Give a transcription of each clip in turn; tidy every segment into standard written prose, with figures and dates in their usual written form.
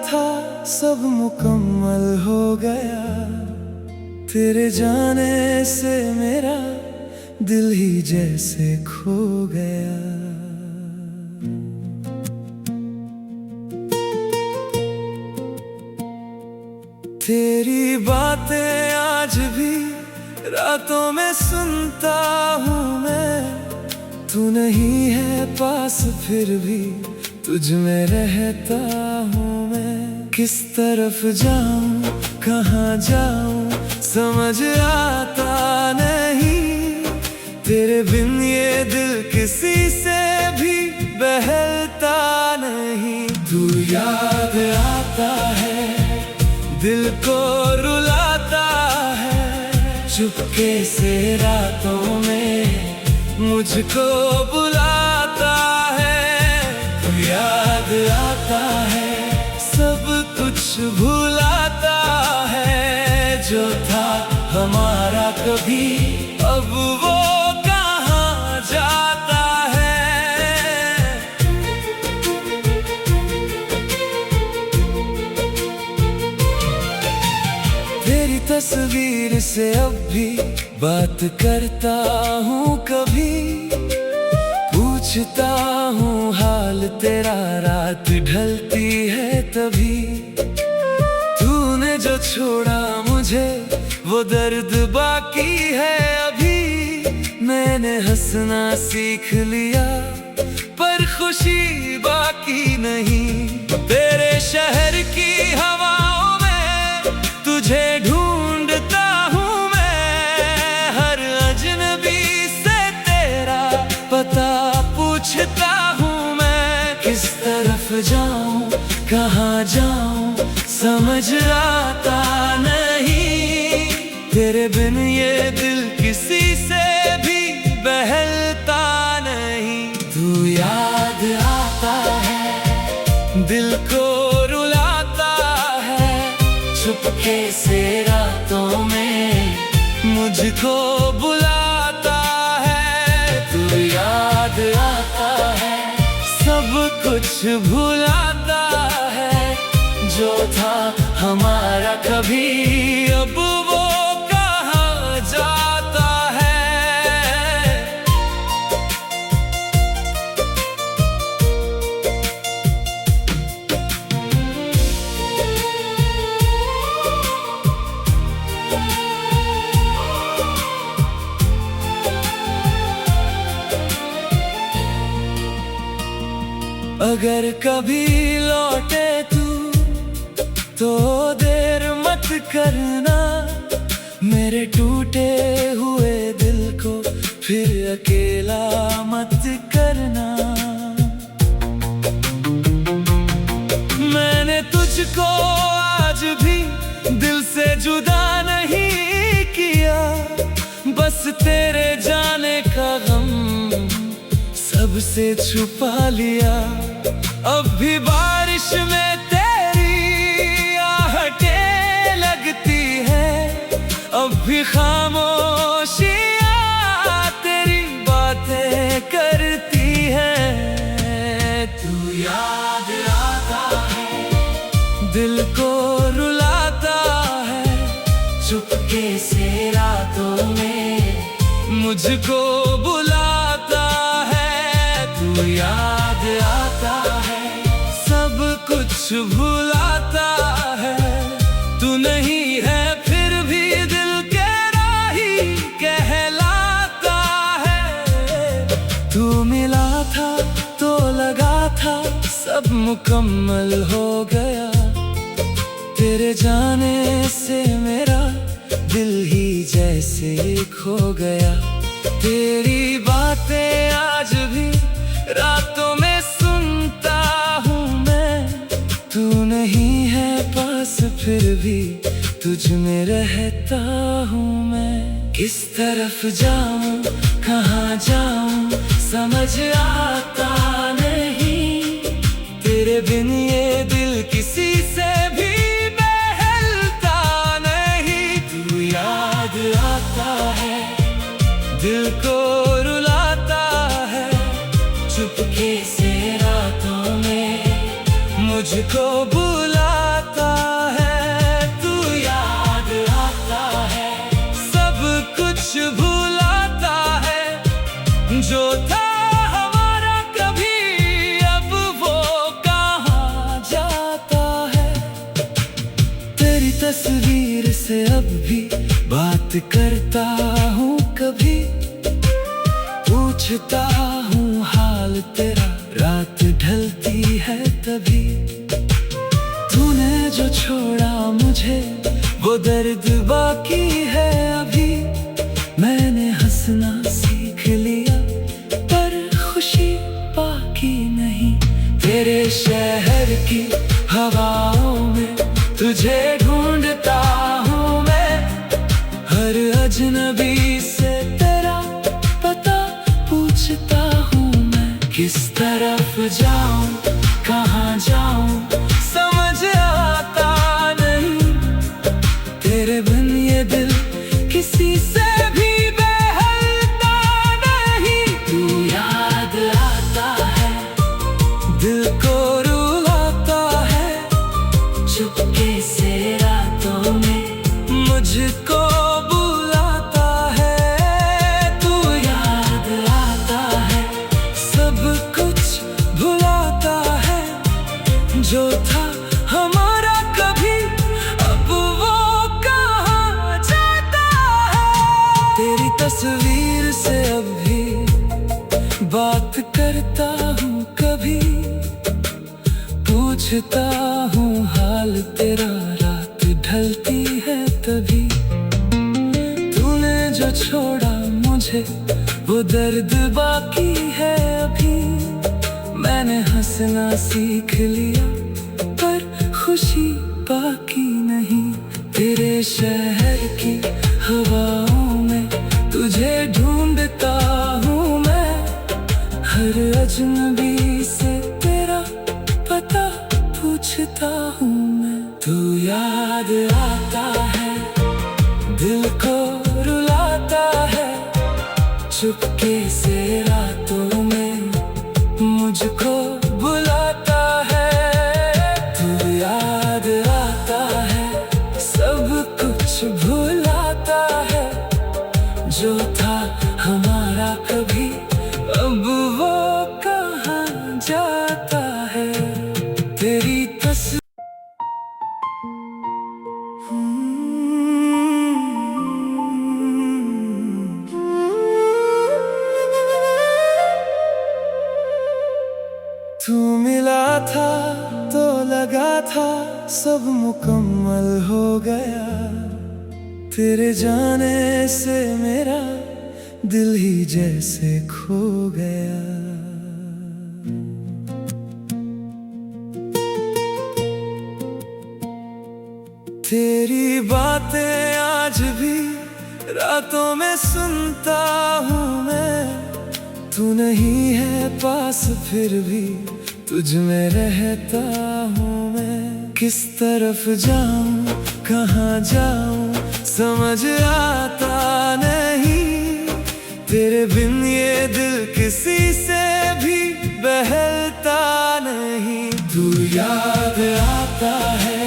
था सब मुकम्मल हो गया, तेरे जाने से मेरा दिल ही जैसे खो गया। तेरी बातें आज भी रातों में सुनता हूँ मैं, तू नहीं है पास फिर भी तुझ में रहता हूँ मैं। किस तरफ जाऊँ कहाँ जाऊँ समझ आता नहीं, तेरे बिन ये दिल किसी से भी बहलता नहीं। तू याद आता है दिल को रुलाता है, चुपके से रातों में मुझको बुलाता है। तू याद आता है सब कुछ भुलाता है, जो था हमारा कभी अब वो कहाँ जाता है। तेरी तस्वीर से अब भी बात करता हूँ, कभी पूछता हूँ हाल तेरा, रात ढलती है तभी। तूने जो छोड़ा मुझे वो दर्द बाकी है अभी, मैंने हंसना सीख लिया पर खुशी बाकी नहीं। तेरे शहर की हवाओं में तुझे ढूंढता हूँ मैं, हर अजनबी से तेरा पता पूछता हूँ मैं। किस तरफ जाऊँ कहाँ जाऊँ समझ आता नहीं, तेरे बिन ये दिल किसी से भी बहलता नहीं। तू याद आता है दिल को रुलाता है, चुपके से रातों में मुझको बुलाता है। तू याद आता है सब कुछ भुलाता है, जो था हमारा कभी अब वो कहाँ जाता है। अगर कभी लौटे तू तो देर मत करना, मेरे टूटे हुए दिल को फिर अकेला मत करना। मैंने तुझको आज भी दिल से जुदा नहीं किया, बस तेरे जाने का गम सबसे छुपा लिया। अब भी बारिश में तेरी आहटें लगती है, अब भी खामोशियाँ तेरी बातें करती हैं। तू याद आता है दिल को रुलाता है, चुपके से रातों में मुझको बुलाता है। तू याद आता है सब कुछ भुलाता है, तू नहीं है फिर भी दिल के राही कहलाता है। तू मिला था तो लगा था सब मुकम्मल हो गया, तेरे जाने से मेरा दिल ही जैसे खो गया। तेरी बातें आज भी रातों में सुनता हूँ मैं, तू नहीं है पास फिर भी तुझ में रहता हूँ मैं। किस तरफ जाऊँ कहाँ जाऊँ समझ आता नहीं, तेरे बिन ये दिल किसी से भी बहलता नहीं। तू याद आता है दिल को रुलाता है, चुपके से रातों में मुझको बुला आता है, तू याद आता है, सब कुछ भुलाता है। जो था हमारा कभी, अब वो कहाँ जाता है। तेरी तस्वीर से अब भी बात करता हूँ कभी, पूछता हूँ हाल तेरा, रात ढलती है तभी। तूने जो छोड़ा मुझे वो दर्द बाकी है अभी। मैंने हंसना सीख लिया पर खुशी बाकी नहीं। तेरे शहर की हवाओं में तुझे ढूंढता हूँ मैं, हर अजनबी से तेरा पता पूछता हूँ मैं। किस तरफ जाऊँ कहाँ जाऊँ समझ आता नहीं, तेरे बिन ये दिल किसी से भी बहलता नहीं। तू याद आता है, दिल को रुलाता है, चुपके से रातों में मुझको बुलाता है। तू याद आता है, सब कुछ भुलाता है। जो था हमारा कभी, अब वो कहाँ जाता है। तेरी तस्वीर से अब भी बात करता हूँ कभी, पूछता हूँ हाल तेरा, रात ढलती है तभी। तूने जो छोड़ा मुझे वो दर्द बाकी है अभी। मैंने हंसना सीख लिया पर खुशी बाकी नहीं। तेरे शहर की हवाओं में तुझे ढूंढता हूँ मैं, हर अजनबी से तेरा पता पूछता हूँ मैं। तू याद आता है, दिल को रुलाता है, चुपके से रातों में मुझको बुलाता है। तू याद आता है, सब कुछ भुलाता है। जो था हमारा कभी, अब वो कहाँ जाता है। तेरी तस्वीर तू मिला था तो लगा था सब मुकम्मल हो गया। तेरे जाने से मेरा दिल ही जैसे खो गया। तेरी बातें आज भी रातों में सुनता हूँ मैं। तू नहीं है पास फिर भी तुझ में रहता हूँ मैं। किस तरफ जाऊँ कहाँ जाऊँ समझ आता नहीं, तेरे बिन ये दिल किसी से भी बहलता नहीं। तू याद आता है,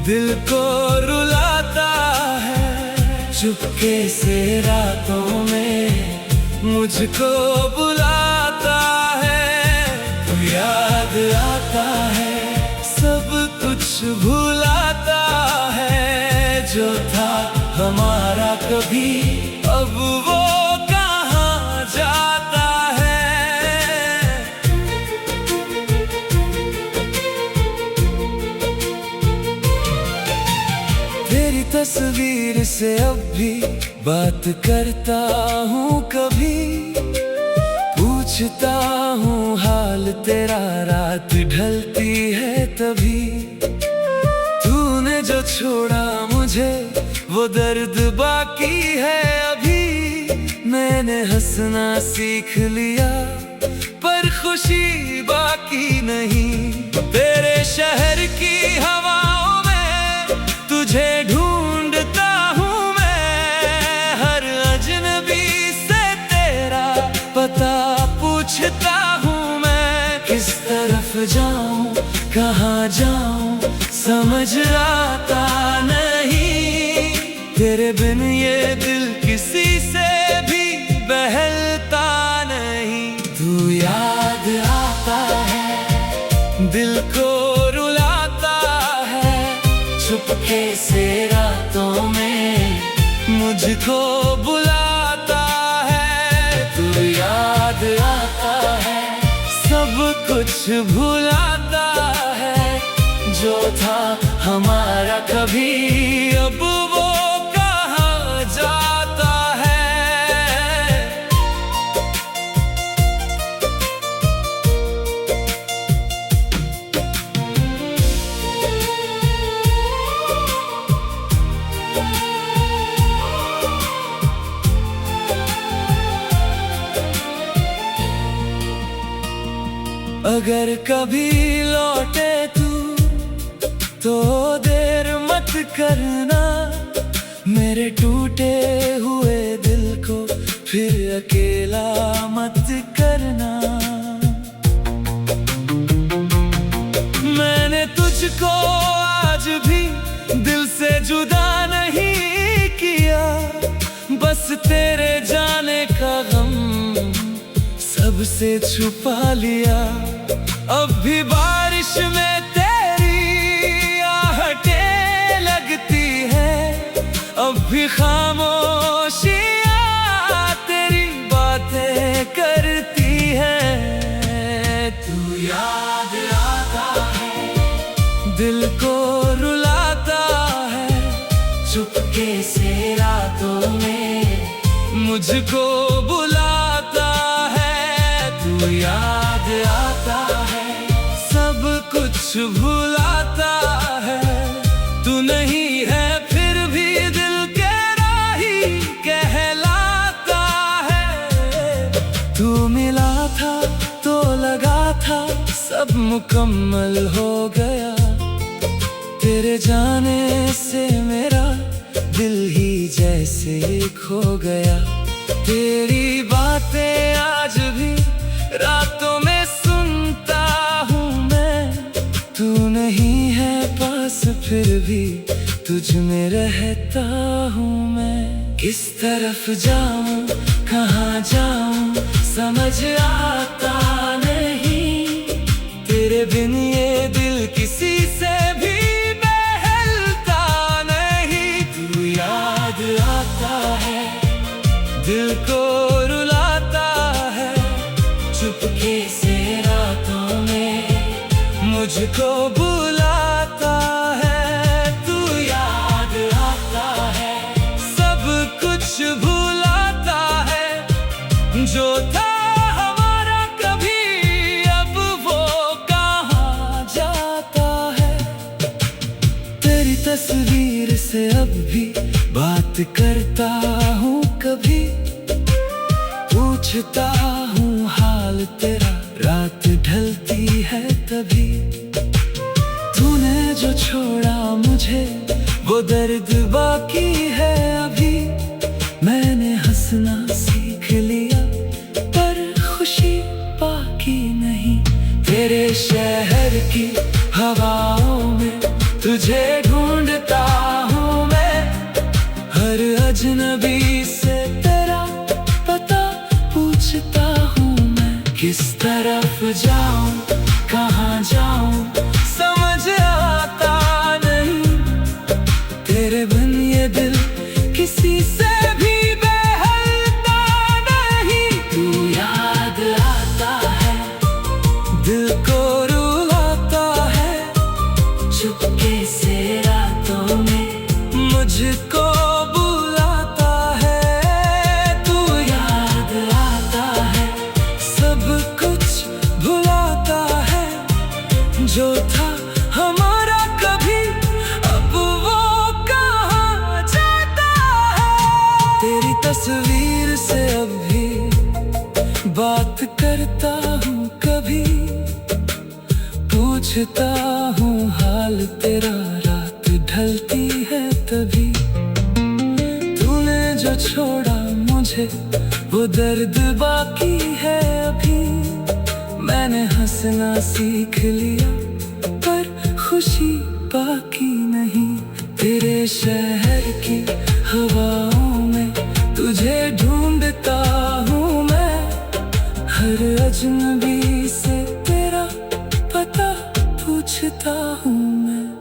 दिल को रुलाता है, चुपके से रातों में मुझको बुलाता है। तू याद आता है, सब कुछ भुलाता है। जो था हमारा कभी, अब वो कहाँ जाता है। तेरी तस्वीर से अब भी बात करता हूँ कभी, पूछता हूँ हाल तेरा, रात ढलती है तभी। तूने जो छोड़ा मुझे वो दर्द बाकी है अभी। मैंने हंसना सीख लिया पर खुशी बाकी नहीं। तेरे शहर की हवाओं में तुझे ढूंढता हूँ मैं, हर अजनबी से तेरा पता पूछता हूँ मैं। किस तरफ जाऊँ कहाँ जाऊँ समझ आता नहीं। तेरे बिन ये दिल किसी से भी बहलता नहीं। तू याद आता है, दिल को रुलाता है, चुपके से रातों में मुझको बुलाता है। तू याद आता है, सब कुछ भुलाता है, जो था हमारा कभी अब वो कहाँ जाता है। अगर कभी लौटे तू तो देर मत करना, मेरे टूटे हुए दिल को फिर अकेला मत करना। मैंने तुझको आज भी दिल से जुदा नहीं किया, बस तेरे जाने का गम सबसे छुपा लिया। अब भी बारिश में तेरी आहटें लगती है, अब भी खामोशियाँ तेरी बातें करती है। तू याद आता है, दिल को रुलाता है, चुपके से रातों में मुझको बुलाता है। तू याद आता है, सब कुछ भुलाता है, तू नहीं है फिर भी दिल के राही कहलाता है। तू मिला था तो लगा था सब मुकम्मल हो गया, तेरे जाने से मेरा दिल ही जैसे खो गया। तेरी बातें आज भी रातों में सुनता हूँ मैं, तू नहीं है पास फिर भी तुझ में रहता हूँ मैं। किस तरफ जाऊँ कहाँ जाऊँ समझ आता नहीं, तेरे बिन ये दिल किसी से भी बहलता नहीं। तू याद आता है, दिल को रुलाता है, चुपके से रातों में मुझको बुलाता है। तू याद आता है, सब कुछ भुलाता है, जो था हमारा कभी अब वो कहाँ जाता है। तेरी तस्वीर से अब भी बात करता हूँ कभी, पूछता हूँ हाल तेरा, रात ढलती है तभी। तूने जो छोड़ा मुझे वो दर्द बाकी है अभी, मैंने हंसना सीख लिया पर खुशी बाकी नहीं। तेरे शहर की हवाओं में तुझे ढूंढता हूँ मैं, हर अजनबी से तेरा पता पूछता हूँ मैं। किस तरफ जाऊँ कहाँ जाऊँ समझ आता नहीं, तेरे बिन ये दिल किसी से भी बहलता नहीं। तू याद आता है, दिल को रुलाता है, चुपके से रातों में मुझको बुलाता है। तू याद आता है, सब कुछ भुलाता है, जो था हमारा कभी अब वो कहाँ जाता है। तेरी तस्वीर से अब भी बात करता हूँ कभी, पूछता हूँ हाल तेरा, रात ढलती है तभी। तूने जो छोड़ा मुझे वो दर्द बाकी है अभी, मैंने हंसना सीख लिया पर खुशी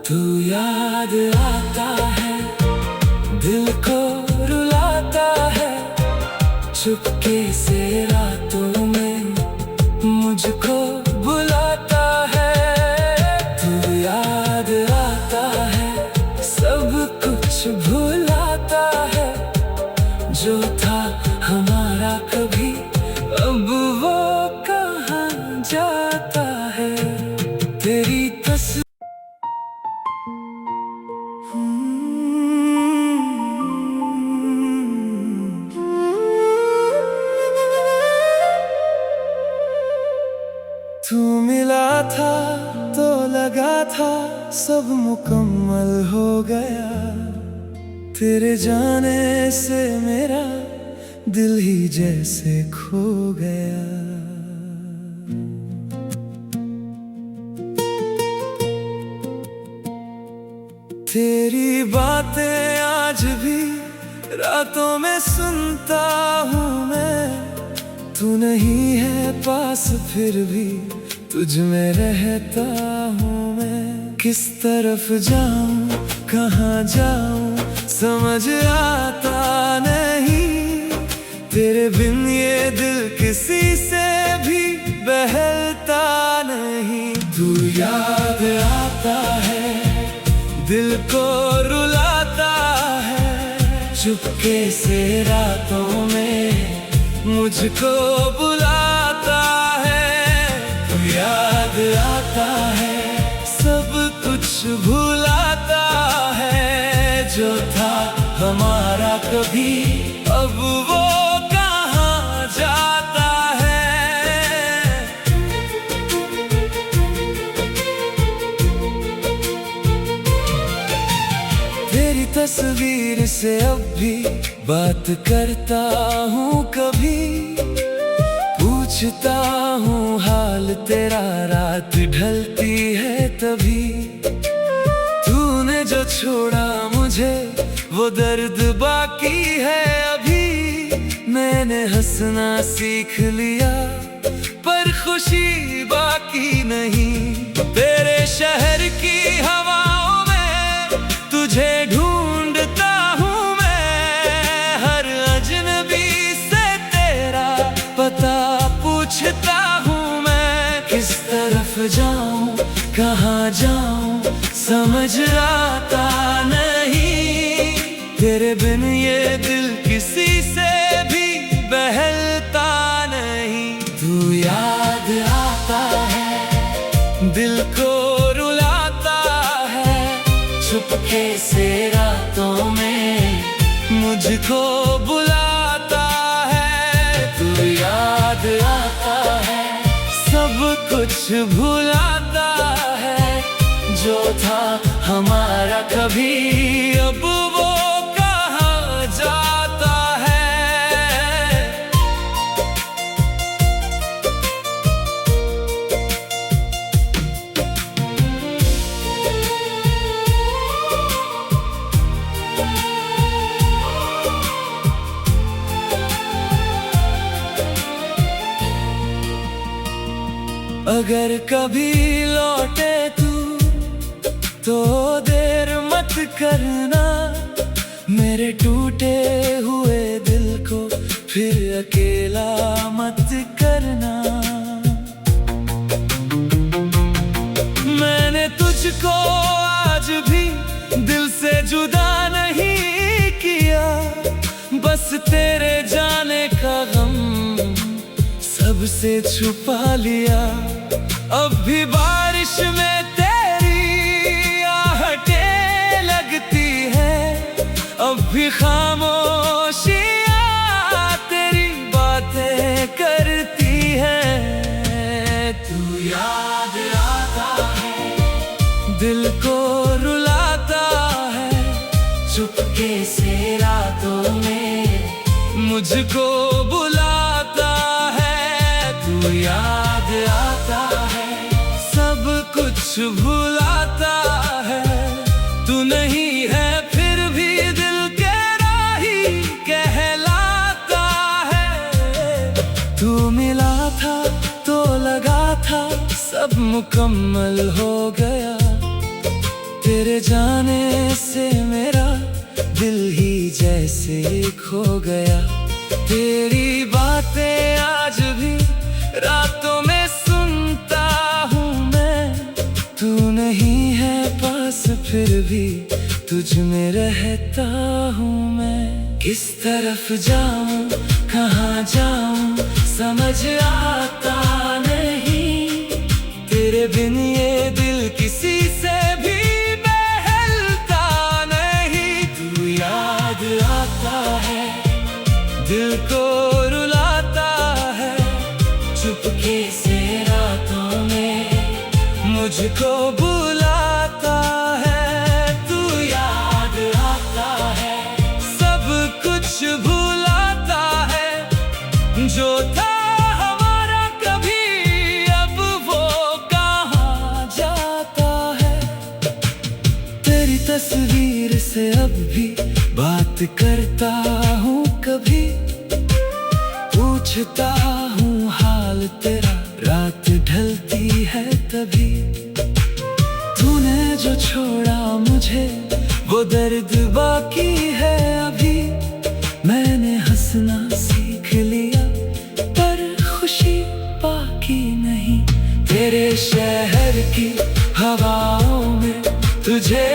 तू याद आता है, दिल को रुलाता है, चुपके से रातों में मुझको बुलाता है। तू याद आता है, सब कुछ भुलाता है, जो था हमारा कभी अब वो कहाँ जाता है। तेरी तस्वीर तू मिला था तो लगा था सब मुकम्मल हो गया, तेरे जाने से मेरा दिल ही जैसे खो गया। तेरी बातें आज भी रातों में सुनता हूँ मैं, तू नहीं है पास फिर भी तुझ में रहता हूँ मैं। किस तरफ जाऊँ कहाँ जाऊँ समझ आता नहीं, तेरे बिन ये दिल किसी से भी बहलता नहीं। तू याद आता है, दिल को रुलाता है, चुपके से रातों में मुझको बुलाता है। तू याद आता है, सब कुछ भुलाता है, जो था हमारा कभी अब वो कहाँ जाता है। तेरी तस्वीर से अब भी बात करता हूँ कभी, पूछता हूँ हाल तेरा, रात ढलती है तभी। तूने जो छोड़ा मुझे वो दर्द बाकी है अभी, मैंने हंसना सीख लिया पर खुशी बाकी नहीं। तेरे शहर की हवाओं में तुझे ढूंढता हूँ मैं, हर अजनबी से तेरा पता पूछता हूँ मैं। किस तरफ जाऊँ कहाँ जाऊँ समझ आता नहीं, तेरे बिन ये दिल किसी से भी बहलता नहीं। तू याद आता है, दिल को रुलाता है, चुपके से रातों में मुझको बुलाता है। तू याद आता है, सब कुछ भुलाता है, जो था हमारा कभी अब वो कहाँ जाता है। अगर कभी लौटे तू तो देर मत करना, मेरे टूटे हुए दिल को फिर अकेला मत करना। मैंने तुझको आज भी दिल से जुदा नहीं किया, बस तेरे जाने का गम सबसे छुपा लिया। अब भी बारिश में तेरी आहटें लगती है, अब भी खामोशियाँ तेरी बातें करती है। तू याद आता है, दिल को रुलाता है, चुपके से रातों में मुझको बुलाता है। तू याद आता है, सब कुछ भुलाता है, तू नहीं है फिर भी दिल के राही कहलाता है। तू मिला था तो लगा था सब मुकम्मल हो गया, तेरे जाने से मेरा दिल ही जैसे खो गया। तेरी बातें आज भी रातों में सुनता हूँ मैं। तू नहीं है पास फिर भी तुझ में रहता हूँ मैं। किस तरफ जाऊँ कहाँ जाऊँ समझ आता नहीं। तेरे बिन ये दिल किसी से भी बहलता नहीं। तू याद आता है दिल को रुलाता है। चुपके से रातों में मुझको बुलाता है। तू याद आता है सब कुछ भुलाता है। जो था हमारा कभी अब वो कहाँ जाता है। तेरी तस्वीर से अब भी बात करता हूँ कभी। पूछता हूँ हाल तेरा रात ढलती है तभी। तूने जो छोड़ा मुझे वो दर्द बाकी है अभी। मैंने हंसना सीख लिया पर खुशी बाकी नहीं। तेरे शहर की हवाओं में तुझे